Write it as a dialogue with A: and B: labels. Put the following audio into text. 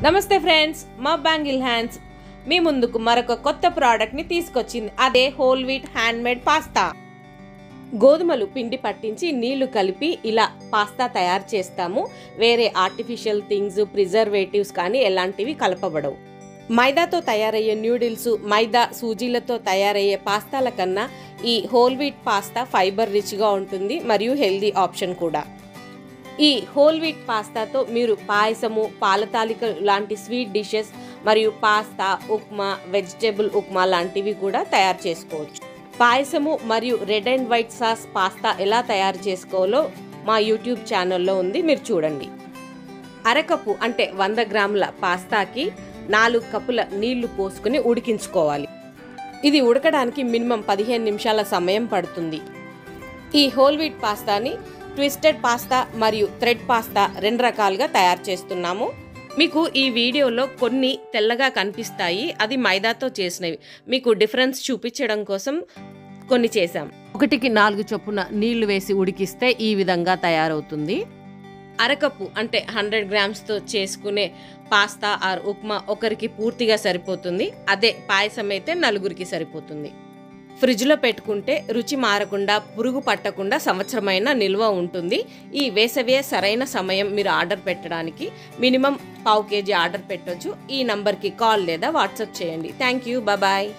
A: నమస్తే ఫ్రెండ్స్, మా bangle hands మీ ముందుకు మరొక కొత్త ప్రోడక్ట్ని తీసుకొచ్చింది. అదే హోల్ వీట్ హ్యాండ్మేడ్ పాస్తా. గోధుమలు పిండి పట్టించి నీళ్లు కలిపి ఇలా పాస్తా తయారు చేస్తాము. వేరే ఆర్టిఫిషియల్ థింగ్స్, ప్రిజర్వేటివ్స్ కానీ ఎలాంటివి కలపబడవు. మైదాతో తయారయ్యే న్యూడిల్స్, మైదా సూజీలతో తయారయ్యే పాస్తాల కన్నా ఈ హోల్ వీట్ పాస్తా ఫైబర్ రిచ్గా ఉంటుంది మరియు హెల్దీ ఆప్షన్ కూడా. ఈ హోల్ వీట్ పాస్తాతో మీరు పాయసము, పాల తాలిక లాంటి స్వీట్ డిషెస్ మరియు పాస్తా, ఉప్మా, వెజిటేబుల్ ఉప్మా లాంటివి కూడా తయారు చేసుకోవచ్చు. పాయసము మరియు red and white sauce pasta ఎలా తయారు చేసుకోవాలో మా యూట్యూబ్ ఛానల్లో ఉంది, మీరు చూడండి. అరకప్పు అంటే 100 గ్రాముల పాస్తాకి 4 కప్పుల నీళ్లు పోసుకుని ఉడికించుకోవాలి. ఇది ఉడకడానికి మినిమం 15 నిమిషాల సమయం పడుతుంది. ఈ హోల్ వీట్ పాస్తాని ట్విస్టెడ్ పాస్తా మరియు థ్రెడ్ పాస్తా 2 రకాలుగా తయారు చేస్తున్నాము. మీకు ఈ వీడియోలో కొన్ని తెల్లగా కనిపిస్తాయి, అది మైదాతో చేసినవి. మీకు డిఫరెన్స్ చూపించడం కోసం కొన్ని చేశాం. 1కి 4 చొప్పున నీళ్లు వేసి ఉడికిస్తే ఈ విధంగా తయారవుతుంది. అరకప్పు అంటే 100 గ్రామ్స్తో చేసుకునే పాస్తా ఆర్ ఉప్మా ఒకరికి పూర్తిగా సరిపోతుంది. అదే పాయసం అయితే 4గురికి సరిపోతుంది. ఫ్రిడ్జ్లో పెట్టుకుంటే రుచి మారకుండా, పురుగు పట్టకుండా సంవత్సరమైన నిల్వ ఉంటుంది. ఈ వేసవియే సరైన సమయం మీరు ఆర్డర్ పెట్టడానికి. మినిమం 1/2 kg ఆర్డర్ పెట్టొచ్చు. ఈ నంబర్కి కాల్ లేదా వాట్సాప్ చేయండి. Thank you, bye.